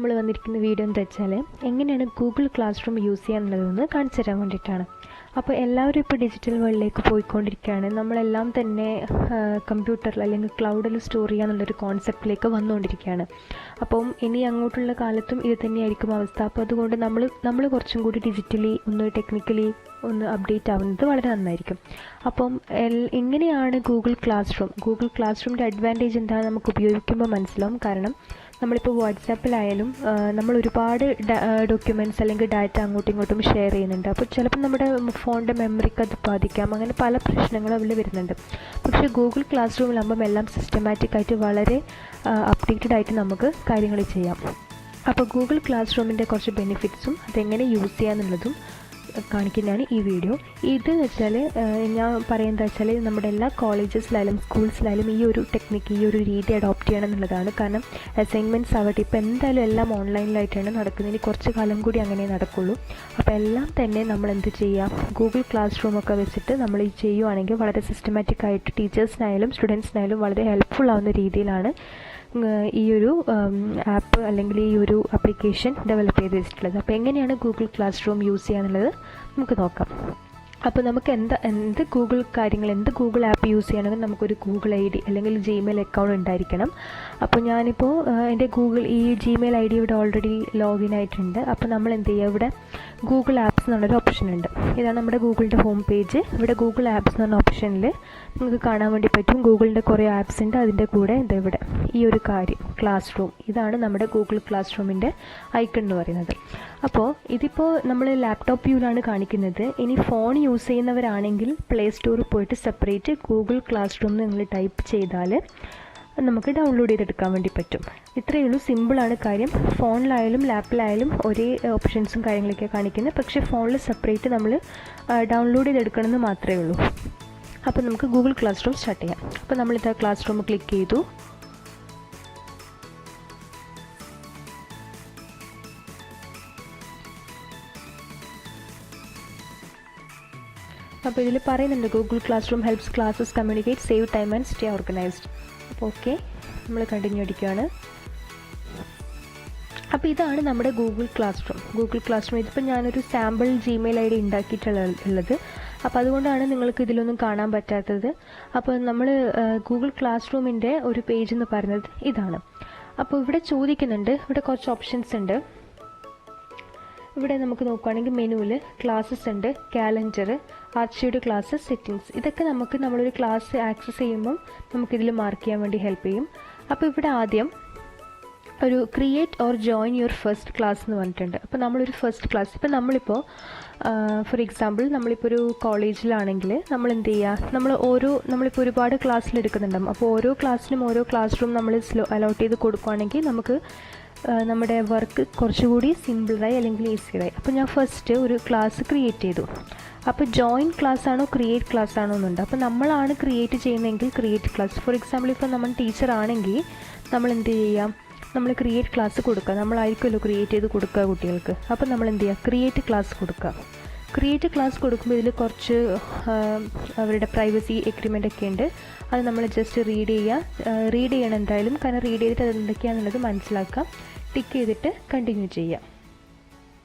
നമ്മൾ വന്നിരിക്കുന്ന വീഡിയോ എന്താ വെച്ചാൽ എങ്ങനെയാണ് ഗൂഗിൾ ക്ലാസ് റൂം യൂസ് ചെയ്യാന്നുള്ളതെന്ന് കാണിച്ചു തരാൻ വേണ്ടിയിട്ടാണ്. അപ്പോൾ എല്ലാവരും ഇപ്പോൾ ഡിജിറ്റൽ വേൾഡിലേക്ക് പോയിക്കൊണ്ടിരിക്കുകയാണ്. നമ്മളെല്ലാം തന്നെ കമ്പ്യൂട്ടറിൽ അല്ലെങ്കിൽ ക്ലൗഡിൽ സ്റ്റോർ ചെയ്യാന്നുള്ളൊരു കോൺസെപ്റ്റിലേക്ക് വന്നുകൊണ്ടിരിക്കുകയാണ്. അപ്പം ഇനി അങ്ങോട്ടുള്ള കാലത്തും ഇത് തന്നെയായിരിക്കും അവസ്ഥ. അപ്പോൾ അതുകൊണ്ട് നമ്മൾ കുറച്ചും കൂടി ഡിജിറ്റലി ടെക്നിക്കലി ഒന്ന് അപ്ഡേറ്റ് ആവുന്നത് വളരെ നന്നായിരിക്കും. അപ്പം എങ്ങനെയാണ് ഗൂഗിൾ ക്ലാസ് റൂമിൻ്റെ അഡ്വാൻറ്റേജ് എന്താണെന്ന് നമുക്ക് ഉപയോഗിക്കുമ്പോൾ മനസ്സിലാവും. കാരണം നമ്മളിപ്പോൾ വാട്സാപ്പിലായാലും നമ്മൾ ഒരുപാട് ഡോക്യുമെൻറ്റ്സ് അല്ലെങ്കിൽ ഡാറ്റ അങ്ങോട്ടും ഇങ്ങോട്ടും ഷെയർ ചെയ്യുന്നുണ്ട്. അപ്പോൾ ചിലപ്പോൾ നമ്മുടെ ഫോണിൻ്റെ മെമ്മറിക്ക് അത് ബാധിക്കാം. അങ്ങനെ പല പ്രശ്നങ്ങളും അതിൽ വരുന്നുണ്ട്. പക്ഷേ ഗൂഗിൾ ക്ലാസ് റൂമിലാകുമ്പം എല്ലാം സിസ്റ്റമാറ്റിക്കായിട്ട് വളരെ അപ്ഡേറ്റഡ് ആയിട്ട് നമുക്ക് കാര്യങ്ങൾ ചെയ്യാം. അപ്പോൾ ഗൂഗിൾ ക്ലാസ് റൂമിൻ്റെ കുറച്ച് ബെനിഫിറ്റ്സും അതെങ്ങനെ യൂസ് ചെയ്യാന്നുള്ളതും കാണിക്കുന്നതാണ് ഈ വീഡിയോ. ഇതെന്ന് വെച്ചാൽ ഞാൻ പറയുന്നത് വെച്ചാൽ നമ്മുടെ എല്ലാ കോളേജസിലായാലും സ്കൂൾസിലായാലും ഈ ഒരു ടെക്നിക്ക്, ഈ ഒരു രീതി അഡോപ്റ്റ് ചെയ്യണം എന്നുള്ളതാണ്. കാരണം അസൈൻമെൻറ്റ്സ് ആവട്ടെ, ഇപ്പോൾ എന്തായാലും എല്ലാം ഓൺലൈനിലായിട്ടാണ് നടക്കുന്നത്. ഇനി കുറച്ച് കാലം കൂടി അങ്ങനെ നടക്കുള്ളൂ. അപ്പോൾ എല്ലാം തന്നെ നമ്മൾ എന്ത് ചെയ്യാം, ഗൂഗിൾ ക്ലാസ് റൂമൊക്കെ വെച്ചിട്ട് നമ്മൾ ഈ ചെയ്യുവാണെങ്കിൽ വളരെ സിസ്റ്റമാറ്റിക്കായിട്ട് ടീച്ചേഴ്സിനായാലും സ്റ്റുഡൻസിനായാലും വളരെ ഹെൽപ്ഫുൾ ആവുന്ന രീതിയിലാണ് ഈ ഒരു ആപ്പ് അല്ലെങ്കിൽ ഈ ഒരു ആപ്ലിക്കേഷൻ ഡെവലപ്പ് ചെയ്ത് വെച്ചിട്ടുള്ളത്. അപ്പോൾ എങ്ങനെയാണ് ഗൂഗിൾ ക്ലാസ് റൂം യൂസ് ചെയ്യാന്നുള്ളത് നമുക്ക് നോക്കാം. അപ്പോൾ നമുക്ക് എന്ത് ഗൂഗിൾ ആപ്പ് യൂസ് ചെയ്യണമെങ്കിൽ നമുക്കൊരു ഗൂഗിൾ ID അല്ലെങ്കിൽ Gmail അക്കൗണ്ട് ഉണ്ടായിരിക്കണം. അപ്പോൾ ഞാനിപ്പോൾ എൻ്റെ ഈ Gmail ID ഇവിടെ ഓൾറെഡി ലോഗിൻ ആയിട്ടുണ്ട്. അപ്പോൾ നമ്മൾ എന്ത് ചെയ്യുക, ഇവിടെ ഗൂഗിൾ ആപ്സ് എന്നുള്ളൊരു ഓപ്ഷൻ ഉണ്ട്. ഇതാണ് നമ്മുടെ ഗൂഗിളിൻ്റെ ഹോം പേജ്. ഇവിടെ ഗൂഗിൾ ആപ്സ് എന്ന് പറഞ്ഞ ഓപ്ഷനിൽ നമുക്ക് കാണാൻ വേണ്ടി പറ്റും. ഗൂഗിളിൻ്റെ കുറേ ആപ്സ് ഉണ്ട്. അതിൻ്റെ കൂടെ ഇവിടെ ഈ ഒരു കാര്യം ക്ലാസ് റൂം, ഇതാണ് നമ്മുടെ ഗൂഗിൾ ക്ലാസ് റൂമിൻ്റെ ഐക്കൺ എന്ന് പറയുന്നത്. അപ്പോൾ ഇതിപ്പോൾ നമ്മൾ ലാപ്ടോപ്പ് വ്യൂവിലാണ് കാണിക്കുന്നത്. ഇനി ഫോൺ യൂസ് ചെയ്യുന്നവരാണെങ്കിൽ പ്ലേ സ്റ്റോറിൽ പോയിട്ട് സെപ്പറേറ്റ് ഗൂഗിൾ ക്ലാസ് റൂം നിങ്ങൾ ടൈപ്പ് ചെയ്താൽ നമുക്ക് ഡൗൺലോഡ് ചെയ്തെടുക്കാൻ വേണ്ടി പറ്റും. ഇത്രയേ ഉള്ളൂ, സിമ്പിളാണ് കാര്യം. ഫോണിലായാലും ലാപ്പിലായാലും ഒരേ ഓപ്ഷൻസും കാര്യങ്ങളൊക്കെ കാണിക്കുന്നത്. പക്ഷേ ഫോണിൽ സെപ്പറേറ്റ് നമ്മൾ ഡൗൺലോഡ് ചെയ്തെടുക്കണമെന്ന് മാത്രമേ ഉള്ളൂ. അപ്പോൾ നമുക്ക് ഗൂഗിൾ ക്ലാസ് റൂം സ്റ്റാർട്ട് ചെയ്യാം. അപ്പോൾ നമ്മളിത് ക്ലാസ് റൂം ക്ലിക്ക് ചെയ്തു. അപ്പോൾ ഇതിൽ പറയുന്നുണ്ട് Google class room helps classes communicate, save time and stay organised. അപ്പോൾ ഓക്കെ, നമ്മൾ കണ്ടിന്യൂ അടിക്കുകയാണ്. അപ്പോൾ ഇതാണ് നമ്മുടെ ഗൂഗിൾ ക്ലാസ് റൂം. ഇതിപ്പോൾ ഞാനൊരു സാമ്പിൾ Gmail ID ഉണ്ടാക്കിയിട്ടുള്ളത്. അപ്പോൾ അതുകൊണ്ടാണ് നിങ്ങൾക്ക് ഇതിലൊന്നും കാണാൻ പറ്റാത്തത്. അപ്പോൾ നമ്മൾ ഗൂഗിൾ ക്ലാസ് റൂമിൻ്റെ ഒരു പേജ് എന്ന് പറയുന്നത് ഇതാണ്. അപ്പോൾ ഇവിടെ ചോദിക്കുന്നുണ്ട്, ഇവിടെ കുറച്ച് ഓപ്ഷൻസ് ഉണ്ട്. ഇവിടെ നമുക്ക് നോക്കുകയാണെങ്കിൽ മെനുവിൽ ക്ലാസ്സസ് ഉണ്ട്, കാലണ്ടർ, ആർച്ചീവ്ഡ് ക്ലാസ്സസ്, സെറ്റിങ്സ്. ഇതൊക്കെ നമ്മളൊരു ക്ലാസ് ആക്സസ് ചെയ്യുമ്പം നമുക്കിതിൽ മാർക്ക് ചെയ്യാൻ വേണ്ടി ഹെൽപ്പ് ചെയ്യും. അപ്പോൾ ഇവിടെ ആദ്യം ഒരു create or join your first class എന്ന് പറഞ്ഞിട്ടുണ്ട്. അപ്പോൾ നമ്മളൊരു ഫസ്റ്റ് ക്ലാസ്, ഇപ്പോൾ നമ്മളിപ്പോൾ ഫോർ എക്സാമ്പിൾ നമ്മളിപ്പോൾ ഒരു കോളേജിലാണെങ്കിൽ നമ്മൾ എന്ത് ചെയ്യുക, നമ്മളിപ്പോൾ ഒരുപാട് ക്ലാസ്സിൽ എടുക്കുന്നുണ്ടാകും. അപ്പോൾ ഓരോ ക്ലാസ്സിനും ഓരോ ക്ലാസ് റൂം നമ്മൾ അലോട്ട് ചെയ്ത് കൊടുക്കുകയാണെങ്കിൽ നമുക്ക് നമ്മുടെ വർക്ക് കുറച്ചുകൂടി സിമ്പിളായി അല്ലെങ്കിൽ ഈസിയായി. അപ്പോൾ ഞാൻ ഫസ്റ്റ് ഒരു ക്ലാസ് ക്രിയേറ്റ് ചെയ്തു. അപ്പോൾ ജോയിൻ ക്ലാസ് ആണോ ക്രിയേറ്റ് ക്ലാസ് ആണോ എന്നുണ്ട്. അപ്പോൾ നമ്മളാണ് ക്രിയേറ്റ് ചെയ്യുന്നതെങ്കിൽ ക്രിയേറ്റ് ക്ലാസ്. ഫോർ എക്സാമ്പിൾ ഇപ്പോൾ നമ്മൾ ടീച്ചർ ആണെങ്കിൽ നമ്മൾ എന്ത് ചെയ്യാം, നമ്മൾ ക്രിയേറ്റ് ക്ലാസ് കൊടുക്കുക. നമ്മളായിരിക്കുമല്ലോ ക്രിയേറ്റ് ചെയ്ത് കൊടുക്കുക കുട്ടികൾക്ക്. അപ്പോൾ നമ്മൾ എന്ത് ചെയ്യുക, ക്രിയേറ്റ് ക്ലാസ് കൊടുക്കുക. ക്രിയേറ്റ് ക്ലാസ് കൊടുക്കുമ്പോൾ ഇതിൽ കുറച്ച് അവരുടെ പ്രൈവസി എഗ്രിമെൻ്റ് ഒക്കെ ഉണ്ട്. അത് നമ്മൾ ജസ്റ്റ് റീഡ് ചെയ്യണം എന്തായാലും. കാരണം റീഡ് ചെയ്തിട്ട് അത് എന്തൊക്കെയാണെന്നുള്ളത് മനസ്സിലാക്കാം. ടിക്ക് ചെയ്തിട്ട് കണ്ടിന്യൂ ചെയ്യാം.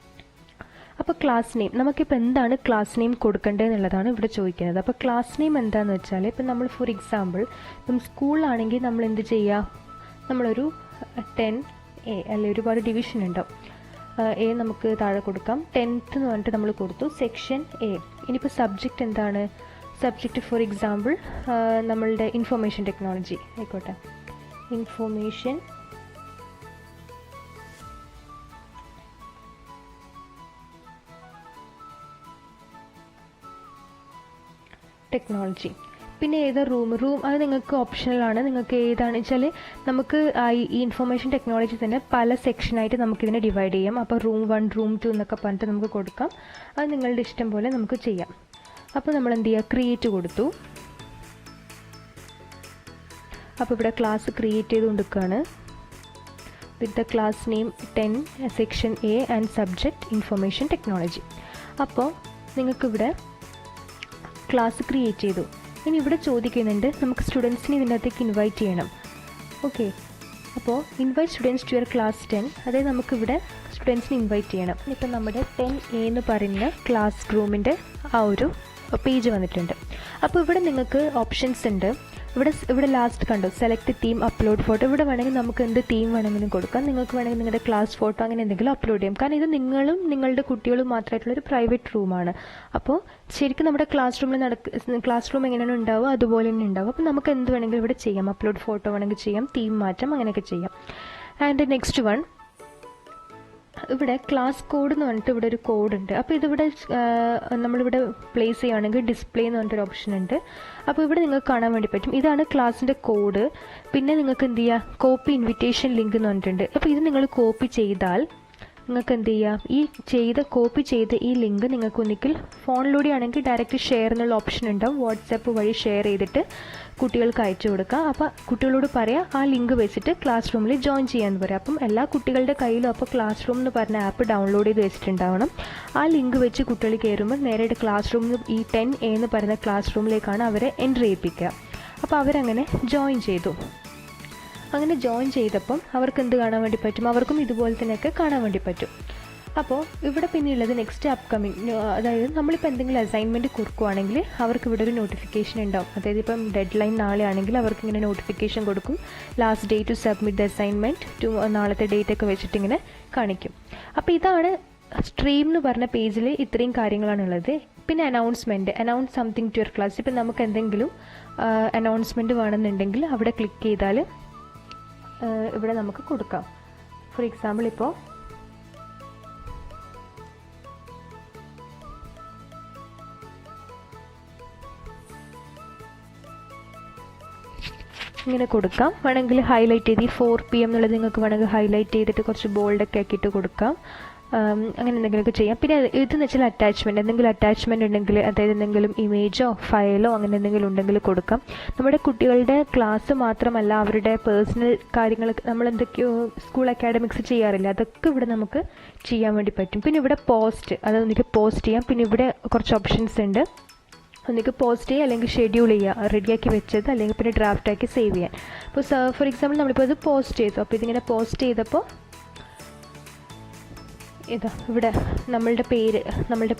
അപ്പോൾ ക്ലാസ് നെയിം, നമുക്കിപ്പോൾ എന്താണ് ക്ലാസ് നെയിം കൊടുക്കേണ്ടത് എന്നുള്ളതാണ് ഇവിടെ ചോദിക്കുന്നത്. അപ്പോൾ ക്ലാസ് നെയിം എന്താണെന്ന് വെച്ചാൽ, ഇപ്പോൾ നമ്മൾ ഫോർ എക്സാമ്പിൾ ഇപ്പം സ്കൂളിലാണെങ്കിൽ നമ്മൾ എന്ത് ചെയ്യുക, നമ്മളൊരു 10A അല്ലെ, ഒരുപാട് ഡിവിഷൻ ഉണ്ടാവും. A നമുക്ക് താഴെ കൊടുക്കാം. 10th എന്ന് പറഞ്ഞിട്ട് നമ്മൾ കൊടുത്തു, സെക്ഷൻ A. ഇനിയിപ്പോൾ സബ്ജക്റ്റ് എന്താണ്, സബ്ജക്റ്റ് ഫോർ എക്സാമ്പിൾ നമ്മളുടെ ഇൻഫർമേഷൻ ടെക്നോളജി ആയിക്കോട്ടെ, ഇൻഫർമേഷൻ ടെക്നോളജി. പിന്നെ ഏതാ റൂം അത് നിങ്ങൾക്ക് ഓപ്ഷണലാണ്. നിങ്ങൾക്ക് ഏതാണ് വെച്ചാൽ നമുക്ക് ഈ ഇൻഫർമേഷൻ ടെക്നോളജി തന്നെ പല സെക്ഷനായിട്ട് നമുക്കിതിനെ ഡിവൈഡ് ചെയ്യാം. അപ്പോൾ റൂം 1, റൂം 2 എന്നൊക്കെ പറഞ്ഞിട്ട് നമുക്ക് കൊടുക്കാം. അത് നിങ്ങളുടെ ഇഷ്ടം പോലെ നമുക്ക് ചെയ്യാം. അപ്പോൾ നമ്മൾ എന്ത് ചെയ്യുക, ക്രിയേറ്റ് കൊടുത്തു. അപ്പോൾ ഇവിടെ ക്ലാസ് ക്രിയേറ്റ് ചെയ്ത് കൊടുക്കുകയാണ്. With the class name 10 section A and subject information technology. അപ്പോൾ നിങ്ങൾക്കിവിടെ ക്ലാസ് ക്രിയേറ്റ് ചെയ്തു. ഇനി ഇവിടെ ചോദിക്കുന്നുണ്ട് നമുക്ക് സ്റ്റുഡൻസിനെ ഇതിനകത്തേക്ക് ഇൻവൈറ്റ് ചെയ്യണം. ഓക്കെ, അപ്പോൾ invite students to your class 10, അതായത് നമുക്കിവിടെ സ്റ്റുഡൻസിനെ ഇൻവൈറ്റ് ചെയ്യണം. ഇപ്പം നമ്മുടെ 10A എന്ന് പറയുന്ന ക്ലാസ് റൂമിൻ്റെ ആ ഒരു പേജ് വന്നിട്ടുണ്ട്. അപ്പോൾ ഇവിടെ നിങ്ങൾക്ക് ഓപ്ഷൻസ് ഉണ്ട്. ഇവിടെ ലാസ്റ്റ് കണ്ടോ, സെലക്ട് തീം, അപ്ലോഡ് ഫോട്ടോ. ഇവിടെ വേണമെങ്കിൽ നമുക്ക് എന്ത് തീം വേണമെങ്കിലും കൊടുക്കാം. നിങ്ങൾക്ക് വേണമെങ്കിൽ നിങ്ങളുടെ ക്ലാസ് ഫോട്ടോ അങ്ങനെ എന്തെങ്കിലും അപ്ലോഡ് ചെയ്യാം. കാരണം ഇത് നിങ്ങളും നിങ്ങളുടെ കുട്ടികളും മാത്രമായിട്ടുള്ളൊരു പ്രൈവറ്റ് റൂമാണ്. അപ്പോൾ ശരിക്കും നമ്മുടെ ക്ലാസ് റൂം എങ്ങനെയാണ് ഉണ്ടാവുക അതുപോലെ തന്നെ ഉണ്ടാവും. അപ്പോൾ നമുക്ക് എന്ത് വേണമെങ്കിലും ഇവിടെ ചെയ്യാം. അപ്ലോഡ് ഫോട്ടോ വേണമെങ്കിൽ ചെയ്യാം, തീം മാറ്റാം, അങ്ങനെയൊക്കെ ചെയ്യാം. ആൻഡ് നെക്സ്റ്റ് വൺ, ഇവിടെ ക്ലാസ് കോഡ് എന്ന് പറഞ്ഞിട്ട് ഇവിടെ ഒരു കോഡ് ഉണ്ട്. അപ്പോൾ ഇതിവിടെ നമ്മളിവിടെ പ്ലേസ് ചെയ്യുകയാണെങ്കിൽ ഡിസ്പ്ലേ എന്ന് പറഞ്ഞിട്ടൊരു ഓപ്ഷൻ ഉണ്ട്. അപ്പോൾ ഇവിടെ നിങ്ങൾക്ക് കാണാൻ വേണ്ടി പറ്റും. ഇതാണ് ക്ലാസ്സിൻ്റെ കോഡ്. പിന്നെ നിങ്ങൾക്ക് എന്ത് ചെയ്യുക, കോപ്പി ഇൻവിറ്റേഷൻ ലിങ്ക് എന്ന് പറഞ്ഞിട്ടുണ്ട്. അപ്പോൾ ഇത് നിങ്ങൾ കോപ്പി ചെയ്താൽ നിങ്ങൾക്ക് എന്ത് ചെയ്യാം, കോപ്പി ചെയ്ത ഈ ലിങ്ക് നിങ്ങൾക്ക് ഒന്നിക്കൽ ഫോണിലൂടെ ആണെങ്കിൽ ഡയറക്റ്റ് ഷെയർ എന്നുള്ള ഓപ്ഷൻ ഉണ്ടാവും. വാട്സാപ്പ് വഴി ഷെയർ ചെയ്തിട്ട് കുട്ടികൾക്ക് അയച്ചു കൊടുക്കുക. അപ്പോൾ കുട്ടികളോട് പറയാം ആ ലിങ്ക് വെച്ചിട്ട് ക്ലാസ് റൂമിൽ ജോയിൻ ചെയ്യാമെന്ന് പറയാം. അപ്പം എല്ലാ കുട്ടികളുടെ കയ്യിലും അപ്പോൾ ക്ലാസ് റൂം എന്ന് പറഞ്ഞ ആപ്പ് ഡൗൺലോഡ് ചെയ്ത് വെച്ചിട്ടുണ്ടാവണം. ആ ലിങ്ക് വെച്ച് കുട്ടികൾ കയറുമ്പോൾ നേരെ ക്ലാസ് റൂമിൽ ഈ 10A എന്ന് പറയുന്ന ക്ലാസ് റൂമിലേക്കാണ് അവരെ എൻട്രി ചെയ്യിപ്പിക്കുക. അപ്പോൾ അവരങ്ങനെ ജോയിൻ ചെയ്തു. അങ്ങനെ ജോയിൻ ചെയ്തപ്പം അവർക്ക് എന്ത് കാണാൻ വേണ്ടി പറ്റും, അവർക്കും ഇതുപോലെ തന്നെയൊക്കെ കാണാൻ വേണ്ടി പറ്റും. അപ്പോൾ ഇവിടെ പിന്നെയുള്ളത് നെക്സ്റ്റ് അപ്കമിങ്, അതായത് നമ്മളിപ്പോൾ എന്തെങ്കിലും അസൈൻമെൻറ്റ് കൊടുക്കുകയാണെങ്കിൽ അവർക്ക് ഇവിടെ ഒരു നോട്ടിഫിക്കേഷൻ ഉണ്ടാവും. അതായത് ഇപ്പം ഡെഡ് ലൈൻ നാളെ ആണെങ്കിൽ അവർക്ക് ഇങ്ങനെ നോട്ടിഫിക്കേഷൻ കൊടുക്കും. Last day to submit the assignment, നാളത്തെ ഡേറ്റ് ഒക്കെ വെച്ചിട്ട് ഇങ്ങനെ കാണിക്കും. അപ്പോൾ ഇതാണ് സ്ട്രീം എന്ന് പറഞ്ഞ പേജിൽ ഇത്രയും കാര്യങ്ങളാണുള്ളത്. പിന്നെ announce something to your class. ഇപ്പം നമുക്ക് എന്തെങ്കിലും അനൗൺസ്മെൻറ്റ് വേണമെന്നുണ്ടെങ്കിൽ അവിടെ ക്ലിക്ക് ചെയ്താൽ ഇവിടെ നമുക്ക് കൊടുക്കാം. ഫോർ എക്സാമ്പിൾ ഇപ്പോൾ ഇങ്ങനെ കൊടുക്കാം. വേണമെങ്കിൽ ഹൈലൈറ്റ് ചെയ്ത് 4 PM എന്നുള്ളത് നിങ്ങൾക്ക് വേണമെങ്കിൽ ഹൈലൈറ്റ് ചെയ്തിട്ട് കുറച്ച് ബോൾഡൊക്കെ ആക്കിയിട്ട് കൊടുക്കാം. അങ്ങനെ എന്തെങ്കിലുമൊക്കെ ചെയ്യാം. പിന്നെ ഇതെന്ന് വെച്ചാൽ എന്തെങ്കിലും അറ്റാച്ച്മെൻറ്റ് ഉണ്ടെങ്കിൽ, അതായത് എന്തെങ്കിലും ഇമേജോ ഫയലോ അങ്ങനെ എന്തെങ്കിലും ഉണ്ടെങ്കിൽ കൊടുക്കാം. നമ്മുടെ കുട്ടികളുടെ ക്ലാസ് മാത്രമല്ല അവരുടെ പേഴ്സണൽ കാര്യങ്ങൾ നമ്മൾ എന്തൊക്കെയോ സ്കൂൾ അക്കാഡമിക്സ് ചെയ്യാറില്ല, അതൊക്കെ ഇവിടെ നമുക്ക് ചെയ്യാൻ വേണ്ടി പറ്റും. പിന്നെ ഇവിടെ പോസ്റ്റ്, അതൊന്നിക്ക് പോസ്റ്റ് ചെയ്യാം. പിന്നെ ഇവിടെ കുറച്ച് ഓപ്ഷൻസ് ഉണ്ട്. ഒന്നിക്ക് പോസ്റ്റ് ചെയ്യുക, അല്ലെങ്കിൽ ഷെഡ്യൂൾ ചെയ്യുക, റെഡിയാക്കി വെച്ചത്, അല്ലെങ്കിൽ പിന്നെ ഡ്രാഫ്റ്റാക്കി സേവ് ചെയ്യാൻ. ഇപ്പോൾ ഫോർ എക്സാമ്പിൾ നമ്മളിപ്പോൾ ഇത് പോസ്റ്റ് ചെയ്തു. അപ്പോൾ ഇതിങ്ങനെ പോസ്റ്റ് ചെയ്തപ്പോൾ ഇവിടെ നമ്മളുടെ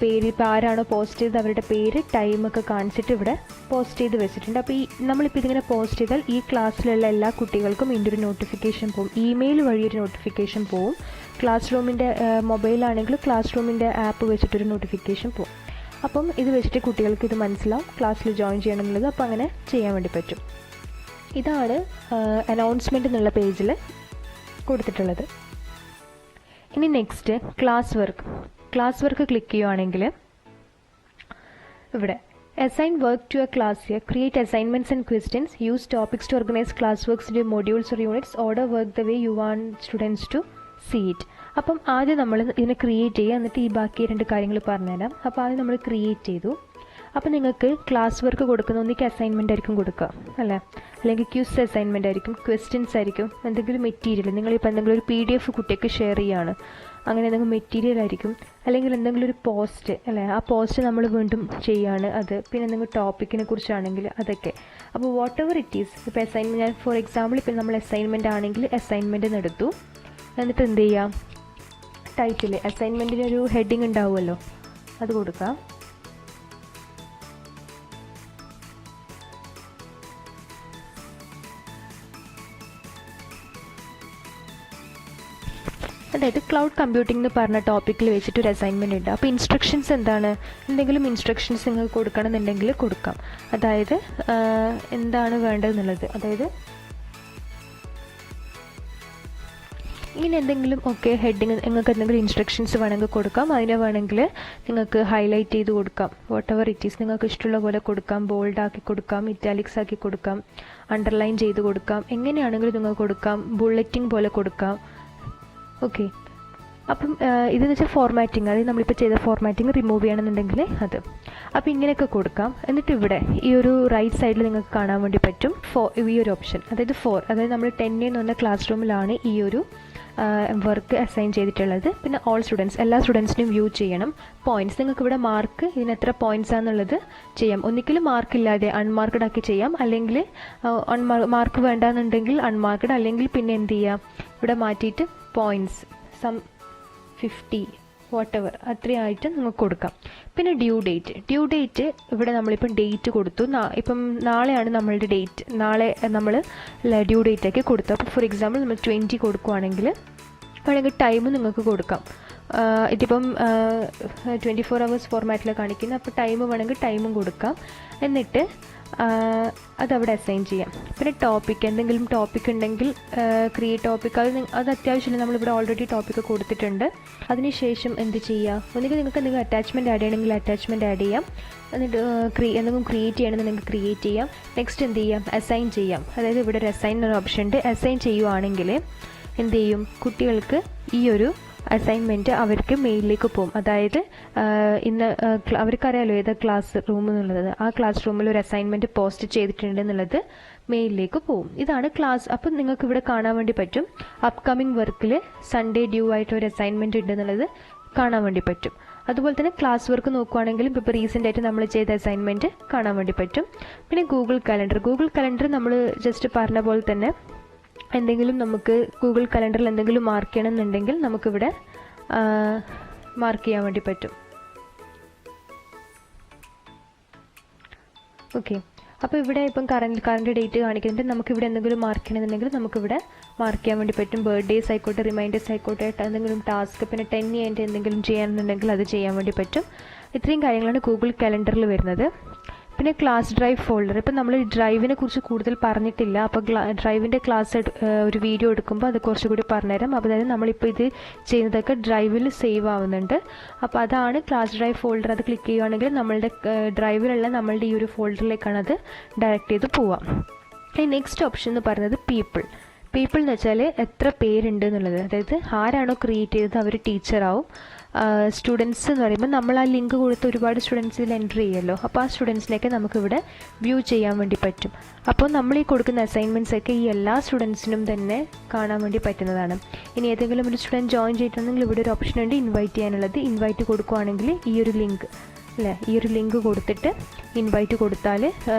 പേര് ഇപ്പോൾ ആരാണോ പോസ്റ്റ് ചെയ്തത് അവരുടെ പേര് ടൈമൊക്കെ കാണിച്ചിട്ട് ഇവിടെ പോസ്റ്റ് ചെയ്ത് വെച്ചിട്ടുണ്ട്. അപ്പോൾ നമ്മളിപ്പോൾ ഇതിങ്ങനെ പോസ്റ്റ് ചെയ്താൽ ഈ ക്ലാസ്സിലുള്ള എല്ലാ കുട്ടികൾക്കും ഇതിൻ്റെ ഒരു നോട്ടിഫിക്കേഷൻ പോകും. ഇമെയിൽ വഴി ഒരു നോട്ടിഫിക്കേഷൻ പോകും. ക്ലാസ് റൂമിൻ്റെ മൊബൈലാണെങ്കിൽ ക്ലാസ് റൂമിൻ്റെ ആപ്പ് വെച്ചിട്ടൊരു നോട്ടിഫിക്കേഷൻ പോകും. അപ്പം ഇത് വെച്ചിട്ട് കുട്ടികൾക്ക് ഇത് മനസ്സിലാവും ക്ലാസ്സിൽ ജോയിൻ ചെയ്യണം എന്നുള്ളത്. അപ്പോൾ അങ്ങനെ ചെയ്യാൻ വേണ്ടി പറ്റും. ഇതാണ് അനൗൺസ്മെൻറ്റ് എന്നുള്ള പേജിൽ കൊടുത്തിട്ടുള്ളത്. ഇനി നെക്സ്റ്റ് ക്ലാസ് വർക്ക് ക്ലിക്ക് ചെയ്യുകയാണെങ്കിൽ ഇവിടെ assign work to a class here, create assignments and questions, use topics to organize class works into modules or units, order work the way you want students to see it. അപ്പം ആദ്യം നമ്മൾ ഇതിനെ create ചെയ്യുക, എന്നിട്ട് ഈ ബാക്കി 2 കാര്യങ്ങൾ പറഞ്ഞുതരാം. അപ്പോൾ ആദ്യം നമ്മൾ ക്രിയേറ്റ് ചെയ്തു. അപ്പോൾ നിങ്ങൾക്ക് ക്ലാസ് വർക്ക് കൊടുക്കുന്ന ഒന്നിക്ക് അസൈൻമെൻ്റ് ആയിരിക്കും കൊടുക്കുക അല്ലേ, അല്ലെങ്കിൽ ക്യൂസ് അസൈൻമെൻ്റ് ആയിരിക്കും, ക്വസ്റ്റ്യൻസ് ആയിരിക്കും, എന്തെങ്കിലും മെറ്റീരിയൽ നിങ്ങളിപ്പോൾ എന്തെങ്കിലും ഒരു PDF കുട്ടിക്ക് ഷെയർ ചെയ്യുകയാണ്, അങ്ങനെ എന്തെങ്കിലും മെറ്റീരിയൽ ആയിരിക്കും, അല്ലെങ്കിൽ എന്തെങ്കിലും ഒരു പോസ്റ്റ് അല്ലേ, ആ പോസ്റ്റ് നമ്മൾ വീണ്ടും ചെയ്യുകയാണ് അത്, പിന്നെ എന്തെങ്കിലും ടോപ്പിക്കിനെ കുറിച്ചാണെങ്കിൽ അതൊക്കെ. അപ്പോൾ വാട്ട് എവർ ഇറ്റ് ഈസ്, ഇപ്പോൾ അസൈൻമെൻറ്റ്, ഞാൻ ഫോർ എക്സാമ്പിൾ ഇപ്പോൾ നമ്മൾ അസൈൻമെൻ്റ് ആണെങ്കിൽ അസൈൻമെൻറ്റ് എടുത്തു, എന്നിട്ട് എന്ത് ചെയ്യാം, ടൈറ്റിൽ അസൈൻമെൻറ്റിന് ഒരു ഹെഡിങ് ഉണ്ടാവുമല്ലോ അത് കൊടുക്കാം. അതായത് ക്ലൗഡ് കമ്പ്യൂട്ടിംഗ് എന്ന് പറഞ്ഞ ടോപ്പിക്കിൽ വെച്ചിട്ട് ഒരു അസൈൻമെൻറ്റ് ഉണ്ട്. അപ്പോൾ ഇൻസ്ട്രക്ഷൻസ് എന്താണ്, എന്തെങ്കിലും ഇൻസ്ട്രക്ഷൻസ് നിങ്ങൾക്ക് കൊടുക്കണമെന്നുണ്ടെങ്കിൽ കൊടുക്കാം. അതായത് എന്താണ് വേണ്ടതെന്നുള്ളത്, അതായത് ഇങ്ങനെ എന്തെങ്കിലും ഒക്കെ ഹെഡിങ് നിങ്ങൾക്ക് എന്തെങ്കിലും ഇൻസ്ട്രക്ഷൻസ് വേണമെങ്കിൽ കൊടുക്കാം. അതിനെ വേണമെങ്കിൽ നിങ്ങൾക്ക് ഹൈലൈറ്റ് ചെയ്ത് കൊടുക്കാം. വാട്ട് എവർ ഇറ്റ് ഈസ് നിങ്ങൾക്ക് ഇഷ്ടമുള്ള പോലെ കൊടുക്കാം. ബോൾഡ് ആക്കി കൊടുക്കാം, ഇറ്റാലിക്സ് ആക്കി കൊടുക്കാം, അണ്ടർലൈൻ ചെയ്ത് കൊടുക്കാം, എങ്ങനെയാണെങ്കിലും നിങ്ങൾക്ക് കൊടുക്കാം. ബുള്ളറ്റിംഗ് പോലെ കൊടുക്കാം. ഓക്കെ, അപ്പം ഇതെന്ന് വെച്ചാൽ ഫോർമാറ്റിംഗ്, അതായത് നമ്മളിപ്പോൾ ചെയ്ത ഫോർമാറ്റിംഗ് റിമൂവ് ചെയ്യണമെന്നുണ്ടെങ്കിൽ അത്. അപ്പോൾ ഇങ്ങനെയൊക്കെ കൊടുക്കാം. എന്നിട്ട് ഇവിടെ ഈ ഒരു റൈറ്റ് സൈഡിൽ നിങ്ങൾക്ക് കാണാൻ വേണ്ടി പറ്റും ഈ ഒരു ഓപ്ഷൻ, അതായത് അതായത് നമ്മൾ 10 എന്ന് പറഞ്ഞ ക്ലാസ് റൂമിലാണ് ഈ ഒരു വർക്ക് അസൈൻ ചെയ്തിട്ടുള്ളത്. പിന്നെ ഓൾ സ്റ്റുഡൻസ്, എല്ലാ സ്റ്റുഡൻസിനും വ്യൂ ചെയ്യണം. പോയിൻറ്റ്സ്, നിങ്ങൾക്ക് ഇവിടെ മാർക്ക് ഇതിന് എത്ര പോയിൻറ്റ്സ് ആണെന്നുള്ളത് ചെയ്യാം. ഒന്നിക്കലും മാർക്കില്ലാതെ അൺമാർക്ക്ഡ് ആക്കി ചെയ്യാം, അല്ലെങ്കിൽ മാർക്ക് വേണ്ടാന്നുണ്ടെങ്കിൽ അൺമാർക്ക്ഡ്, അല്ലെങ്കിൽ പിന്നെ എന്ത് ചെയ്യാം, ഇവിടെ മാറ്റിയിട്ട് പോയിൻറ്റ്സ് സം 50 വാട്ടെവർ അത്രയായിട്ട് നിങ്ങൾക്ക് കൊടുക്കാം. പിന്നെ ഡ്യൂ ഡേറ്റ് ഇവിടെ നമ്മളിപ്പം ഡേറ്റ് കൊടുത്തു. ഇപ്പം നാളെയാണ് നമ്മളുടെ ഡേറ്റ്, നാളെ നമ്മൾ ഡ്യൂ ഡേറ്റൊക്കെ കൊടുത്തു. അപ്പോൾ ഫോർ എക്സാമ്പിൾ നമ്മൾ 20 കൊടുക്കുകയാണെങ്കിൽ വേണമെങ്കിൽ ടൈം നിങ്ങൾക്ക് കൊടുക്കാം. ഇതിപ്പം 24 hours ഫോർമാറ്റിൽ കാണിക്കുന്നത്, അപ്പോൾ ടൈം വേണമെങ്കിൽ ടൈമും കൊടുക്കാം. എന്നിട്ട് അതവിടെ അസൈൻ ചെയ്യാം. പിന്നെ ടോപ്പിക്, എന്തെങ്കിലും ടോപ്പിക് ഉണ്ടെങ്കിൽ ക്രിയേറ്റ് ടോപ്പിക്, അത് അത്യാവശ്യമില്ല, നമ്മളിവിടെ ഓൾറെഡി ടോപ്പിക്ക് കൊടുത്തിട്ടുണ്ട്. അതിനുശേഷം എന്ത് ചെയ്യുക, ഒന്നുകിൽ നിങ്ങൾക്ക് എന്തെങ്കിലും അറ്റാച്ച്മെൻറ്റ് ആഡ് ചെയ്യണമെങ്കിൽ അറ്റാച്ച്മെൻറ്റ് ആഡ് ചെയ്യാം. എന്നിട്ട് എന്തെങ്കിലും ക്രിയേറ്റ് ചെയ്യണമെന്നുണ്ടെങ്കിൽ ക്രിയേറ്റ് ചെയ്യാം. നെക്സ്റ്റ് എന്ത് ചെയ്യാം, അസൈൻ ചെയ്യാം. അതായത് ഇവിടെ ഒരു അസൈൻ എന്നൊരു ഓപ്ഷൻ ഉണ്ട്. അസൈൻ ചെയ്യുവാണെങ്കിൽ എന്ത് ചെയ്യും, കുട്ടികൾക്ക് ഈ ഒരു അസൈൻമെൻറ്റ് അവർക്ക് മെയിലിലേക്ക് പോകും. അതായത് ഇന്ന് അവർക്കറിയാലോ ഏതാ ക്ലാസ് റൂം എന്നുള്ളത്, ആ ക്ലാസ് റൂമിൽ ഒരു അസൈൻമെൻറ്റ് പോസ്റ്റ് ചെയ്തിട്ടുണ്ട് എന്നുള്ളത് മെയിലിലേക്ക് പോകും. ഇതാണ് ക്ലാസ്. അപ്പം നിങ്ങൾക്ക് ഇവിടെ കാണാൻ വേണ്ടി പറ്റും അപ്കമിങ് വർക്കിൽ സൺഡേ ഡ്യൂ ആയിട്ട് ഒരു അസൈൻമെൻറ്റ് ഉണ്ട് എന്നുള്ളത് കാണാൻ വേണ്ടി പറ്റും. അതുപോലെ തന്നെ ക്ലാസ് വർക്ക് നോക്കുകയാണെങ്കിലും ഇപ്പോൾ റീസെൻ്റ് ആയിട്ട് നമ്മൾ ചെയ്ത അസൈൻമെൻറ്റ് കാണാൻ വേണ്ടി പറ്റും. പിന്നെ ഗൂഗിൾ കലണ്ടർ നമ്മൾ ജസ്റ്റ് പറഞ്ഞ പോലെ തന്നെ എന്തെങ്കിലും നമുക്ക് ഗൂഗിൾ കലണ്ടറിൽ എന്തെങ്കിലും മാർക്ക് ചെയ്യണമെന്നുണ്ടെങ്കിൽ നമുക്കിവിടെ മാർക്ക് ചെയ്യാൻ വേണ്ടി പറ്റും. ഓക്കെ, അപ്പോൾ ഇവിടെ ഇപ്പം കറണ്ട് ഡേറ്റ് കാണിക്കുന്നുണ്ട്. നമുക്കിവിടെ എന്തെങ്കിലും മാർക്ക് ചെയ്യണമെന്നുണ്ടെങ്കിൽ നമുക്കിവിടെ മാർക്ക് ചെയ്യാൻ വേണ്ടി പറ്റും. ബർത്ത്ഡേസ് ആയിക്കോട്ടെ, റിമൈൻഡേഴ്സ് ആയിക്കോട്ടെ, എന്തെങ്കിലും ടാസ്ക്, പിന്നെ 10 കഴിഞ്ഞിട്ട് എന്തെങ്കിലും ചെയ്യാനുണ്ടെങ്കിൽ അത് ചെയ്യാൻ വേണ്ടി പറ്റും. ഇത്രയും കാര്യങ്ങളാണ് ഗൂഗിൾ കലണ്ടറിൽ വരുന്നത്. പിന്നെ ക്ലാസ് ഡ്രൈവ് ഫോൾഡർ, ഇപ്പം നമ്മൾ ഡ്രൈവിനെ കുറിച്ച് കൂടുതൽ പറഞ്ഞിട്ടില്ല. അപ്പോൾ ഡ്രൈവിൻ്റെ ക്ലാസ് ഒരു വീഡിയോ എടുക്കുമ്പോൾ അത് കുറച്ചുകൂടി പറഞ്ഞുതരാം. അപ്പോൾ അതായത് നമ്മളിപ്പോൾ ഇത് ചെയ്യുന്നതൊക്കെ ഡ്രൈവിൽ സേവ് ആവുന്നുണ്ട്. അപ്പോൾ അതാണ് ക്ലാസ് ഡ്രൈവ് ഫോൾഡർ. അത് ക്ലിക്ക് ചെയ്യുകയാണെങ്കിൽ നമ്മളുടെ ഡ്രൈവിലുള്ള നമ്മളുടെ ഈ ഒരു ഫോൾഡറിലേക്കാണ് അത് ഡയറക്റ്റ് ചെയ്ത് പോവാം. ഈ നെക്സ്റ്റ് ഓപ്ഷൻ എന്ന് പറയുന്നത് പീപ്പിൾ എന്ന് വെച്ചാൽ എത്ര പേരുണ്ട് എന്നുള്ളത്. അതായത് ആരാണോ ക്രിയേറ്റ് ചെയ്തത് അവർ ടീച്ചറാവും. സ്റ്റുഡൻസ് എന്ന് പറയുമ്പോൾ നമ്മൾ ആ ലിങ്ക് കൊടുത്ത് ഒരുപാട് സ്റ്റുഡൻസ് ഇതിൽ എൻ്റർ ചെയ്യുമല്ലോ. അപ്പോൾ ആ സ്റ്റുഡൻസിനെയൊക്കെ നമുക്കിവിടെ വ്യൂ ചെയ്യാൻ വേണ്ടി പറ്റും. അപ്പോൾ നമ്മൾ ഈ കൊടുക്കുന്ന അസൈൻമെൻറ്റ്സ് ഒക്കെ ഈ എല്ലാ സ്റ്റുഡൻസിനും തന്നെ കാണാൻ വേണ്ടി പറ്റുന്നതാണ്. ഇനി ഏതെങ്കിലും ഒരു സ്റ്റുഡൻറ്റ് ജോയിൻ ചെയ്തിട്ടുണ്ടെങ്കിൽ ഇവിടെ ഒരു ഓപ്ഷൻ ഉണ്ട് ഇൻവൈറ്റ് ചെയ്യാനുള്ളത്. ഇൻവൈറ്റ് കൊടുക്കുകയാണെങ്കിൽ ഈ ഒരു ലിങ്ക് കൊടുത്തിട്ട് ഇൻവൈറ്റ് കൊടുത്താൽ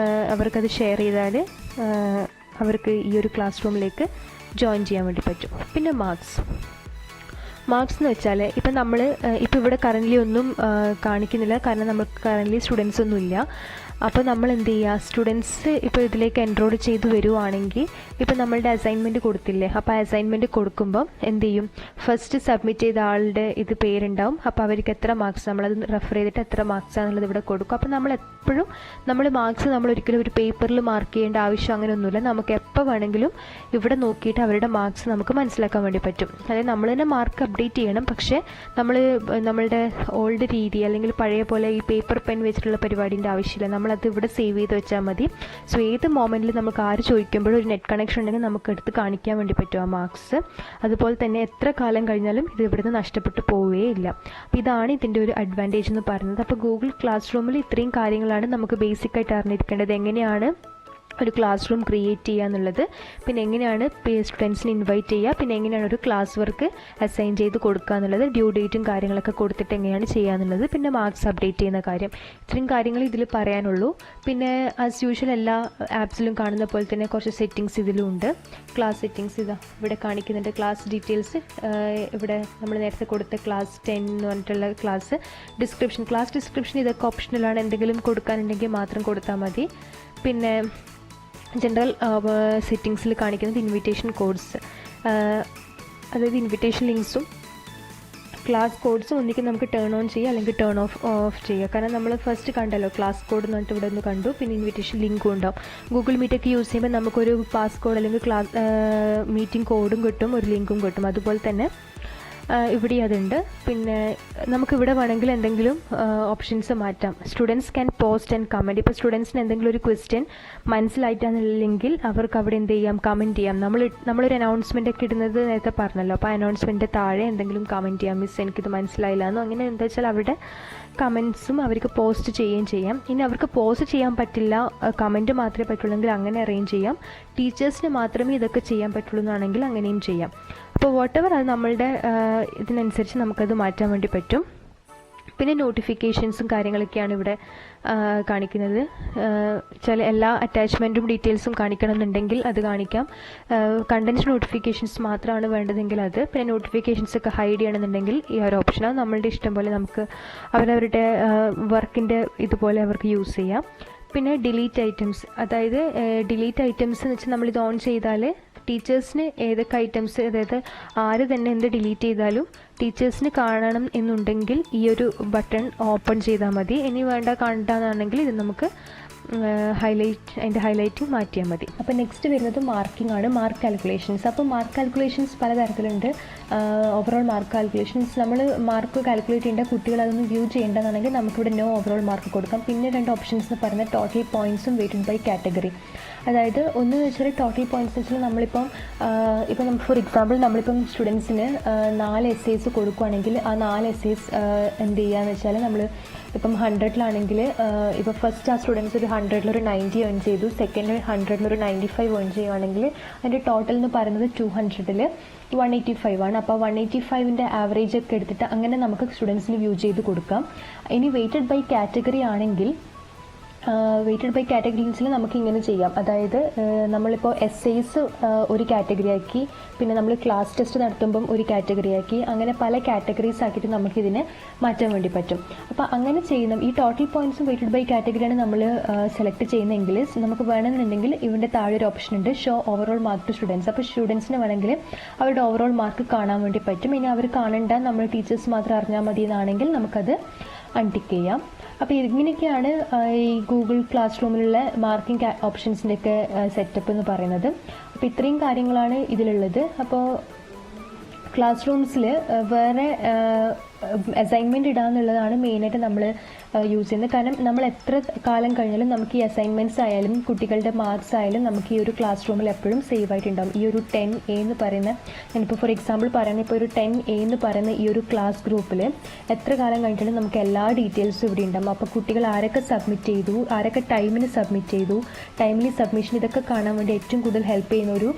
അവർക്കത് ഷെയർ ചെയ്താൽ അവർക്ക് ഈ ഒരു ക്ലാസ് റൂമിലേക്ക് ജോയിൻ ചെയ്യാൻ വേണ്ടി പറ്റും. പിന്നെ മാർക്സ് എന്ന് വെച്ചാൽ ഇപ്പം നമ്മൾ ഇപ്പോൾ ഇവിടെ കറൻ്റ്ലി ഒന്നും കാണിക്കുന്നില്ല, കാരണം നമുക്ക് കറൻ്റ്ലി സ്റ്റുഡൻസ് ഒന്നും ഇല്ല. അപ്പോൾ നമ്മൾ എന്ത് ചെയ്യുക, സ്റ്റുഡൻസ് ഇപ്പോൾ ഇതിലേക്ക് എൻറോൾ ചെയ്ത് വരുവാണെങ്കിൽ ഇപ്പോൾ നമ്മളുടെ അസൈൻമെൻറ്റ് കൊടുത്തില്ലേ, അപ്പോൾ അസൈൻമെൻറ്റ് കൊടുക്കുമ്പോൾ എന്ത് ചെയ്യും, ഫസ്റ്റ് സബ്മിറ്റ് ചെയ്ത ആളുടെ ഇത് പേരുണ്ടാവും. അപ്പോൾ അവർക്ക് എത്ര മാർക്സ്, നമ്മളത് റെഫർ ചെയ്തിട്ട് എത്ര മാർക്സ് ആണെന്നുള്ളത് ഇവിടെ കൊടുക്കും. അപ്പോൾ നമ്മൾ എപ്പോഴും മാർക്സ് നമ്മൾ ഒരിക്കലും ഒരു പേപ്പറിൽ മാർക്ക് ചെയ്യേണ്ട ആവശ്യം അങ്ങനെയൊന്നുമില്ല. നമുക്ക് എപ്പോൾ വേണമെങ്കിലും ഇവിടെ നോക്കിയിട്ട് അവരുടെ മാർക്സ് നമുക്ക് മനസ്സിലാക്കാൻ വേണ്ടി പറ്റും. അതായത് നമ്മൾ തന്നെ മാർക്ക് അപ്ഡേറ്റ് ചെയ്യണം. പക്ഷേ നമ്മളുടെ ഓൾഡ് രീതി അല്ലെങ്കിൽ പഴയ പോലെ ഈ പേപ്പർ പെൻ വെച്ചിട്ടുള്ള പരിപാടിൻ്റെ ആവശ്യമില്ല. നമ്മളത് ഇവിടെ സേവ് ചെയ്ത് വെച്ചാൽ മതി. സോ ഏത് മൊമെൻറ്റിൽ നമുക്ക് ആര് ചോദിക്കുമ്പോഴും ഒരു നെറ്റ് കണക്ഷൻ ഉണ്ടെങ്കിൽ നമുക്ക് എടുത്ത് കാണിക്കാൻ വേണ്ടി പറ്റും ആ മാർക്സ്. അതുപോലെ തന്നെ എത്ര കാലം കഴിഞ്ഞാലും ഇത് ഇവിടുന്ന് നഷ്ടപ്പെട്ടു പോവുകയില്ല. അപ്പോൾ ഇതാണ് ഇതിൻ്റെ ഒരു അഡ്വാൻറ്റേജ് എന്ന് പറയുന്നത്. അപ്പോൾ ഗൂഗിൾ ക്ലാസ് റൂമിൽ ഇത്രയും കാര്യങ്ങളാണ് നമുക്ക് ബേസിക്കായിട്ട് അറിഞ്ഞിരിക്കേണ്ടത്. എങ്ങനെയാണ് ഒരു ക്ലാസ് റൂം ക്രിയേറ്റ് ചെയ്യുക എന്നുള്ളത്, പിന്നെ എങ്ങനെയാണ് സ്റ്റുഡൻസിനെ ഇൻവൈറ്റ് ചെയ്യുക, പിന്നെ എങ്ങനെയാണ് ഒരു ക്ലാസ് വർക്ക് അസൈൻ ചെയ്ത് കൊടുക്കുക എന്നുള്ളത്, ഡ്യൂ ഡേറ്റും കാര്യങ്ങളൊക്കെ കൊടുത്തിട്ട് എങ്ങനെയാണ് ചെയ്യുക എന്നുള്ളത്, പിന്നെ മാർക്സ് അപ്ഡേറ്റ് ചെയ്യുന്ന കാര്യം. ഇത്രയും കാര്യങ്ങൾ ഇതിൽ പറയാനുള്ളൂ. പിന്നെ ആസ് യൂഷ്വൽ എല്ലാ ആപ്സിലും കാണുന്ന പോലെ തന്നെ കുറച്ച് സെറ്റിങ്സ് ഇതിലും ഉണ്ട്. ക്ലാസ് സെറ്റിങ്സ് ഇവിടെ കാണിക്കുന്നുണ്ട്. ക്ലാസ് ഡീറ്റെയിൽസ് ഇവിടെ നമ്മൾ നേരത്തെ കൊടുത്ത ക്ലാസ് 10 എന്ന് പറഞ്ഞിട്ടുള്ള ക്ലാസ് ഡിസ്ക്രിപ്ഷൻ ഇതൊക്കെ ഓപ്ഷണലാണ്. എന്തെങ്കിലും കൊടുക്കാനുണ്ടെങ്കിൽ മാത്രം കൊടുത്താൽ മതി. പിന്നെ ജനറൽ സെറ്റിങ്സിൽ കാണിക്കുന്നത് ഇൻവിറ്റേഷൻ കോഡ്സ്, അതായത് ഇൻവിറ്റേഷൻ ലിങ്ക്സും ക്ലാസ് കോഡ്സും ഒന്നിക്കും നമുക്ക് ടേൺ ഓൺ ചെയ്യുക അല്ലെങ്കിൽ ടേൺ ഓഫ് ചെയ്യുക. കാരണം നമ്മൾ ഫസ്റ്റ് കണ്ടല്ലോ ക്ലാസ് കോഡ് എന്ന് പറഞ്ഞിട്ട് ഇവിടെ ഒന്ന് കണ്ടു. പിന്നെ ഇൻവിറ്റേഷൻ ലിങ്കും ഉണ്ടാവും. ഗൂഗിൾ മീറ്റൊക്കെ യൂസ് ചെയ്യുമ്പോൾ നമുക്കൊരു പാസ് കോഡ് അല്ലെങ്കിൽ മീറ്റിംഗ് കോഡും കിട്ടും, ഒരു ലിങ്കും കിട്ടും. അതുപോലെ തന്നെ ഇവിടെ അതുണ്ട്. പിന്നെ നമുക്കിവിടെ വേണമെങ്കിൽ എന്തെങ്കിലും ഓപ്ഷൻസ് മാറ്റാം. Students can post and comment. ഇപ്പോൾ സ്റ്റുഡൻസിന് എന്തെങ്കിലും ഒരു ക്വസ്റ്റ്യൻ മനസ്സിലായിട്ടാണെന്നുണ്ടെങ്കിൽ അവർക്ക് അവിടെ എന്ത് ചെയ്യാം, കമൻറ്റ് ചെയ്യാം. നമ്മളൊരു അനൗൺസ്മെൻ്റ് ഒക്കെ ഇടുന്നത് നേരത്തെ പറഞ്ഞല്ലോ. അപ്പോൾ ആ അനൗൺസ്മെൻറ്റ് താഴെ എന്തെങ്കിലും കമൻറ്റ് ചെയ്യാം. മിസ് എനിക്കിത് മനസ്സിലായില്ല എന്നോ അങ്ങനെ എന്താ വെച്ചാൽ അവിടെ കമൻറ്റ്സും അവർക്ക് പോസ്റ്റ് ചെയ്യുകയും ചെയ്യാം. ഇനി അവർക്ക് പോസ്റ്റ് ചെയ്യാൻ പറ്റില്ല, കമൻറ്റ് മാത്രമേ പറ്റുള്ളൂ എങ്കിൽ അങ്ങനെ അറേഞ്ച് ചെയ്യാം. ടീച്ചേഴ്സിന് മാത്രമേ ഇതൊക്കെ ചെയ്യാൻ പറ്റുള്ളൂ എന്നാണെങ്കിൽ അങ്ങനെയും ചെയ്യാം. അപ്പോൾ വോട്ടെവർ അത് നമ്മളുടെ ഇതിനനുസരിച്ച് നമുക്കത് മാറ്റാൻ വേണ്ടി പറ്റും. പിന്നെ നോട്ടിഫിക്കേഷൻസും കാര്യങ്ങളൊക്കെയാണ് ഇവിടെ കാണിക്കുന്നത്. ചില എല്ലാ അറ്റാച്ച്മെൻറ്റും ഡീറ്റെയിൽസും കാണിക്കണമെന്നുണ്ടെങ്കിൽ അത് കാണിക്കാം. കണ്ടൻസ് നോട്ടിഫിക്കേഷൻസ് മാത്രമാണ് വേണ്ടതെങ്കിൽ അത്, പിന്നെ നോട്ടിഫിക്കേഷൻസ് ഒക്കെ ഹൈഡ് ചെയ്യണമെന്നുണ്ടെങ്കിൽ ഈ ഒരു ഓപ്ഷനാണ്. നമ്മളുടെ ഇഷ്ടം പോലെ നമുക്ക് അവരവരുടെ വർക്കിൻ്റെ ഇതുപോലെ അവർക്ക് യൂസ് ചെയ്യാം. പിന്നെ ഡിലീറ്റ് ഐറ്റംസ്, അതായത് ഡിലീറ്റ് ഐറ്റംസ് എന്ന് വെച്ചാൽ നമ്മളിത് ഓൺ ചെയ്താൽ ടീച്ചേഴ്സിന് ഏതൊക്കെ ഐറ്റംസ്, അതായത് ആര് തന്നെ എന്ത് ഡിലീറ്റ് ചെയ്താലും ടീച്ചേഴ്സിന് കാണണം എന്നുണ്ടെങ്കിൽ ഈ ഒരു ബട്ടൺ ഓപ്പൺ ചെയ്താൽ മതി. ഇനി വേണ്ട കാണണ്ടെന്നാണെങ്കിൽ ഇത് നമുക്ക് അതിൻ്റെ ഹൈലൈറ്റ് മാറ്റിയാൽ മതി. അപ്പോൾ നെക്സ്റ്റ് വരുന്നത് മാർക്കിംഗ് ആണ്, മാർക്ക് കാൽക്കുലേഷൻസ്. അപ്പോൾ മാർക്ക് കാൽക്കുലേഷൻസ് പലതരത്തിലുണ്ട്. ഓവറോൾ മാർക്ക് കാൽക്കുലേഷൻസ്, നമ്മൾ മാർക്ക് കാൽക്കുലേറ്റ് ചെയ്യേണ്ട കുട്ടികൾ അതൊന്ന് വ്യൂ ചെയ്യേണ്ടതാണെങ്കിൽ നമുക്കിവിടെ നോ ഓവറോൾ മാർക്ക് കൊടുക്കാം. പിന്നെ 2 ഓപ്ഷൻസ് എന്ന് പറയുന്നത് ടോട്ടൽ പോയിൻറ്റ്സും വെയ്റ്റഡ് ബൈ കാറ്റഗറി. അതായത് ഒന്ന് വെച്ചാൽ ടോട്ടൽ പോയിൻറ്റ്സ് വെച്ചാൽ നമ്മളിപ്പം നമുക്ക് ഫോർ എക്സാമ്പിൾ നമ്മളിപ്പം സ്റ്റുഡൻസിന് 4 essays കൊടുക്കുകയാണെങ്കിൽ ആ 4 essays എന്ത് ചെയ്യുകയെന്ന് വെച്ചാൽ നമ്മൾ ഇപ്പം 100-ലാണെങ്കിൽ ഇപ്പോൾ ഫസ്റ്റ് ആ സ്റ്റുഡൻസ് ഒരു 100-ലൊരു 90 ഏൺ ചെയ്തു, സെക്കൻഡ് 100-ലൊരു 95 ഏൺ ചെയ്യുകയാണെങ്കിൽ അതിൻ്റെ ടോട്ടൽ എന്ന് പറയുന്നത് 200-ൽ 185 ആണ്. അപ്പോൾ 185ൻ്റെ ആവറേജ് ഒക്കെ എടുത്തിട്ട് അങ്ങനെ നമുക്ക് സ്റ്റുഡൻസിന് വ്യൂ ചെയ്ത് കൊടുക്കാം. ഇനി വെയ്റ്റഡ് ബൈ കാറ്റഗറി ആണെങ്കിൽ വെയ്റ്റഡ് ബൈ കാറ്റഗറീസിൽ നമുക്ക് ഇങ്ങനെ ചെയ്യാം. അതായത് നമ്മളിപ്പോൾ എസ്സേസ് ഒരു കാറ്റഗറി ആക്കി, പിന്നെ നമ്മൾ ക്ലാസ് ടെസ്റ്റ് നടത്തുമ്പം ഒരു കാറ്റഗറി ആക്കി, അങ്ങനെ പല കാറ്റഗറീസ് ആക്കിയിട്ട് നമുക്കിതിനെ മാറ്റാൻ വേണ്ടി പറ്റും. അപ്പോൾ അങ്ങനെ ചെയ്യുന്ന ഈ ടോട്ടൽ പോയിൻറ്റ്സും വെയ്റ്റഡ് ബൈ കാറ്റഗറിയാണ് നമ്മൾ സെലക്ട് ചെയ്യുന്നതെങ്കിൽ നമുക്ക് വേണമെന്നുണ്ടെങ്കിൽ ഇതിൻ്റെ താഴെ ഒരു ഓപ്ഷൻ ഉണ്ട്, show overall mark to students. അപ്പോൾ സ്റ്റുഡൻസിന് വേണമെങ്കിൽ അവരുടെ ഓവറോൾ മാർക്ക് കാണാൻ വേണ്ടി പറ്റും. ഇനി അവർ കാണേണ്ട നമ്മൾ ടീച്ചേഴ്സ് മാത്രം അറിഞ്ഞാൽ മതി എന്നാണെങ്കിൽ നമുക്കത് അൺടിക്ക് ചെയ്യാം. അപ്പോൾ ഇങ്ങനെയൊക്കെയാണ് ഈ ഗൂഗിൾ ക്ലാസ് റൂമിലുള്ള മാർക്കിംഗ് ഓപ്ഷൻസിൻ്റെയൊക്കെ സെറ്റപ്പ് എന്ന് പറയുന്നത്. അപ്പോൾ ഇത്രയും കാര്യങ്ങളാണ് ഇതിലുള്ളത്. അപ്പോൾ ക്ലാസ് റൂംസിൽ വേറെ അസൈൻമെൻറ്റ് ഇടാന്നുള്ളതാണ് മെയിനായിട്ട് നമ്മൾ യൂസ് ചെയ്യുന്നത്. കാരണം നമ്മൾ എത്ര കാലം കഴിഞ്ഞാലും നമുക്ക് ഈ അസൈൻമെൻറ്റ്സ് ആയാലും കുട്ടികളുടെ മാർക്സ് ആയാലും നമുക്ക് ഈ ഒരു ക്ലാസ് റൂമിൽ എപ്പോഴും സേവ് ആയിട്ടുണ്ടാകും. ഈ ഒരു 10A എന്ന് പറയുന്ന, ഞാനിപ്പോൾ ഫോർ എക്സാമ്പിൾ പറയുന്നത്, ഇപ്പോൾ ഒരു 10A എന്ന് പറയുന്ന ഈ ഒരു ക്ലാസ് ഗ്രൂപ്പിൽ എത്ര കാലം കഴിഞ്ഞിട്ടും നമുക്ക് എല്ലാ ഡീറ്റെയിൽസും ഇവിടെ ഉണ്ടാകും. അപ്പോൾ കുട്ടികൾ ആരൊക്കെ സബ്മിറ്റ് ചെയ്തു, ആരൊക്കെ ടൈമിന് സബ്മിറ്റ് ചെയ്തു, ടൈംലി സബ്മിഷൻ, ഇതൊക്കെ കാണാൻ വേണ്ടി ഏറ്റവും കൂടുതൽ ഹെൽപ്പ് ചെയ്യുന്ന ഒരു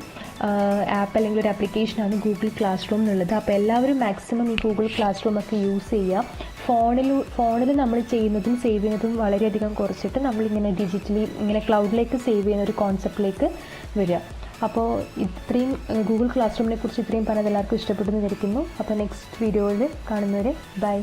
ആപ്പ് അല്ലെങ്കിൽ ഒരു ആപ്ലിക്കേഷനാണ് ഗൂഗിൾ ക്ലാസ് റൂം എന്നുള്ളത്. അപ്പോൾ എല്ലാവരും മാക്സിമം ഈ ഗൂഗിൾ ക്ലാസ് റൂം ഒക്കെ യൂസ് ചെയ്യുക. ഫോണിൽ നമ്മൾ ചെയ്യുന്നതും സേവ് ചെയ്യുന്നതും വളരെയധികം കുറച്ചിട്ട് നമ്മളിങ്ങനെ ഡിജിറ്റലി ഇങ്ങനെ ക്ലൗഡിലേക്ക് സേവ് ചെയ്യുന്ന ഒരു കോൺസെപ്റ്റിലേക്ക് വരിക. അപ്പോൾ ഇത്രയും ഗൂഗിൾ ക്ലാസ് റൂമിനെ കുറിച്ച് ഇത്രയും പറഞ്ഞത് എല്ലാവർക്കും ഇഷ്ടപ്പെട്ടെന്ന് വിചാരിക്കുന്നു. അപ്പോൾ നെക്സ്റ്റ് വീഡിയോയിൽ കാണുന്നവരെ ബൈ.